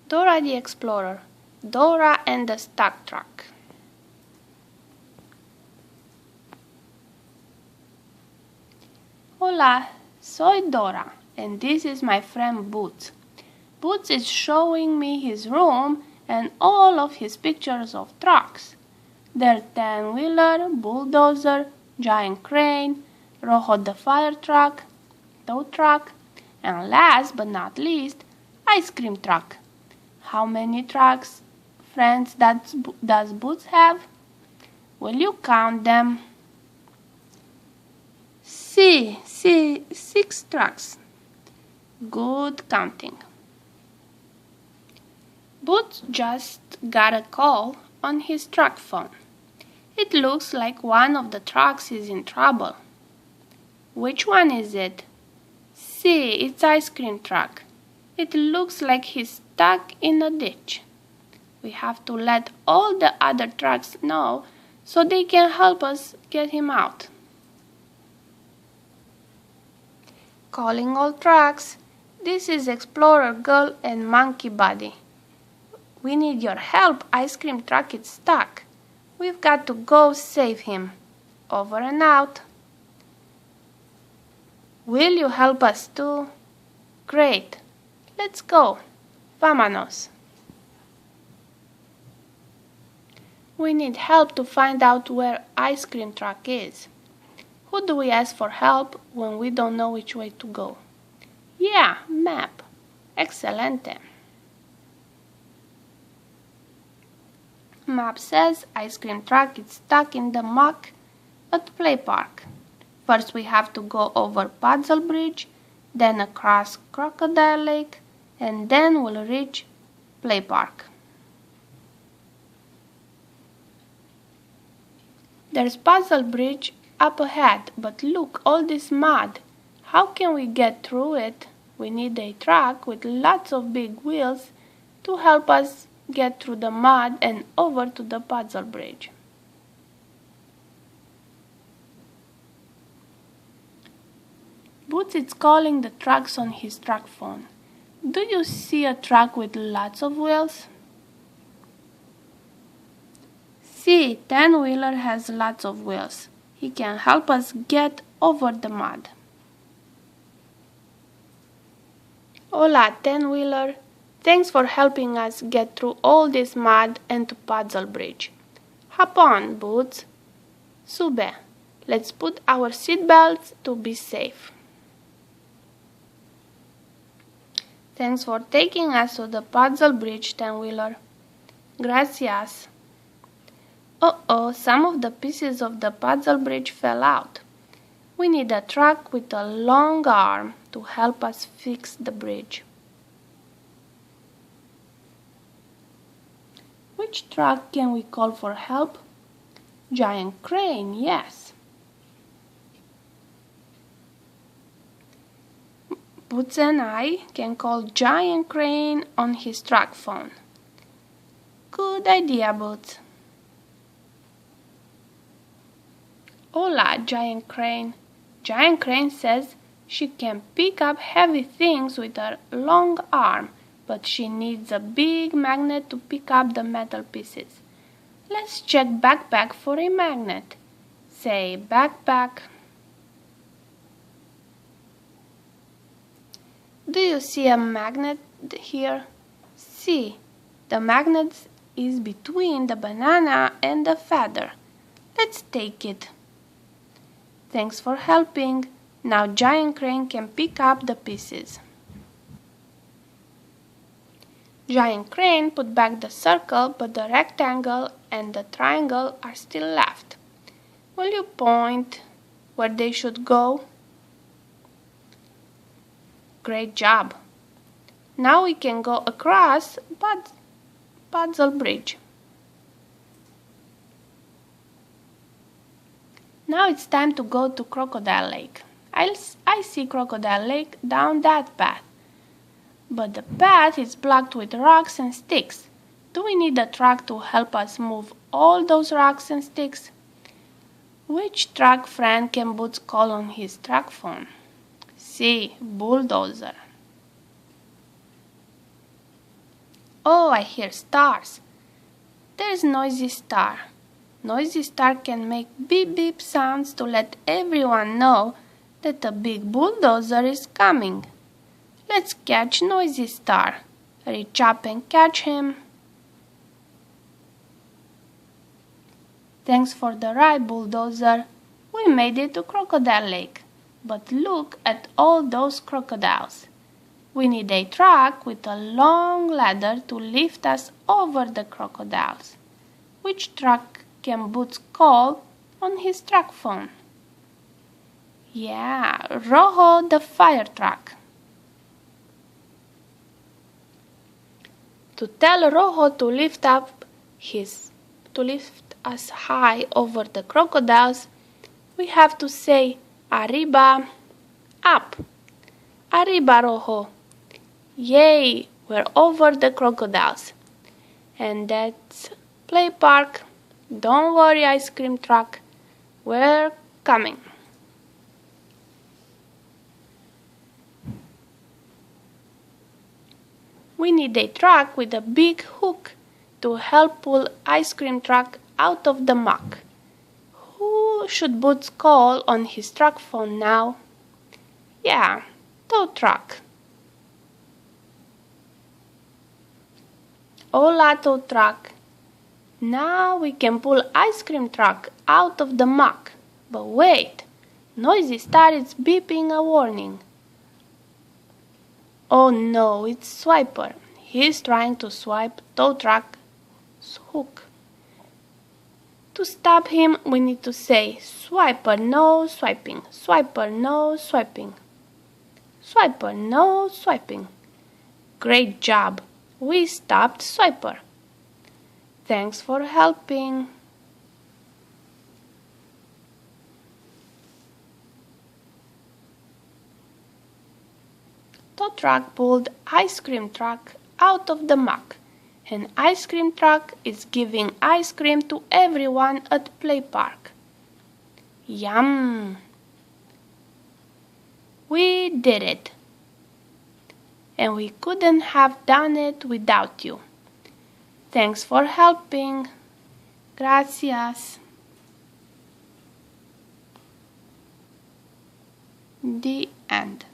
Dora the Explorer, Dora and the Stuck Truck. Hola, soy Dora, and this is my friend Boots. Boots is showing me his room and all of his pictures of trucks. They're 10-wheeler, bulldozer, giant crane, Rojo the fire truck, tow truck, and last but not least, ice cream truck. How many trucks, friends, does Boots have? Will you count them? See, 6 trucks. Good counting. Boots just got a call on his truck phone. It looks like one of the trucks is in trouble. Which one is it? See, it's ice cream truck. It looks like he's stuck in a ditch. We have to let all the other trucks know so they can help us get him out. Calling all trucks. This is Explorer Girl and Monkey Buddy. We need your help. Ice cream truck is stuck. We've got to go save him. Over and out. Will you help us too? Great. Let's go. Vámonos. We need help to find out where ice cream truck is. Who do we ask for help when we don't know which way to go? Yeah, map. Excelente. Map says ice cream truck is stuck in the muck at Play Park. First we have to go over Puzzle Bridge, then across Crocodile Lake, and then we'll reach Play Park. There's Puzzle Bridge up ahead, but look, all this mud. How can we get through it? We need a truck with lots of big wheels to help us get through the mud and over to the Puzzle Bridge. Boots is calling the trucks on his truck phone. Do you see a truck with lots of wheels? See, 10-wheeler has lots of wheels. He can help us get over the mud. Hola, 10-wheeler. Thanks for helping us get through all this mud and to Puzzle Bridge. Hop on, Boots. Sube. Let's put our seatbelts to be safe. Thanks for taking us to the Puzzle Bridge, 10-wheeler. Gracias. Uh-oh, some of the pieces of the Puzzle Bridge fell out. We need a truck with a long arm to help us fix the bridge. Which truck can we call for help? Giant crane, yes. Boots and I can call Giant Crane on his truck phone. Good idea, Boots. Hola, Giant Crane. Giant Crane says she can pick up heavy things with her long arm, but she needs a big magnet to pick up the metal pieces. Let's check backpack for a magnet. Say backpack. Do you see a magnet here? See, the magnet is between the banana and the feather. Let's take it. Thanks for helping. Now Giant Crane can pick up the pieces. Giant Crane put back the circle, but the rectangle and the triangle are still left. Will you point where they should go? Great job. Now we can go across Puzzle Bridge. Now it's time to go to Crocodile Lake. I see Crocodile Lake down that path. But the path is blocked with rocks and sticks. Do we need a truck to help us move all those rocks and sticks? Which truck friend can Boots call on his truck phone? See, bulldozer. Oh, I hear stars. There's Noisy Star. Noisy Star can make beep beep sounds to let everyone know that a big bulldozer is coming. Let's catch Noisy Star. Reach up and catch him. Thanks for the ride, bulldozer. We made it to Crocodile Lake. But look at all those crocodiles. We need a truck with a long ladder to lift us over the crocodiles. Which truck can Boots call on his truck phone? Yeah, Rojo the fire truck. To tell Rojo to lift us high over the crocodiles, we have to say arriba, up. Arriba, Rojo. Yay, we're over the crocodiles. And that's play park. Don't worry, ice cream truck. We're coming. We need a truck with a big hook to help pull ice cream truck out of the muck. Who should Boots call on his truck phone now? Yeah, tow truck. Hola, tow truck. Now we can pull ice cream truck out of the muck. But wait, Noisy Star is beeping a warning. Oh no, it's Swiper. He's trying to swipe tow truck's hook. To stop him, we need to say, Swiper, no swiping. Swiper, no swiping. Swiper, no swiping. Great job. We stopped Swiper. Thanks for helping. Tow truck pulled ice cream truck out of the muck, and ice cream truck is giving ice cream to everyone at play park. Yum! We did it, and we couldn't have done it without you. Thanks for helping. Gracias. The end.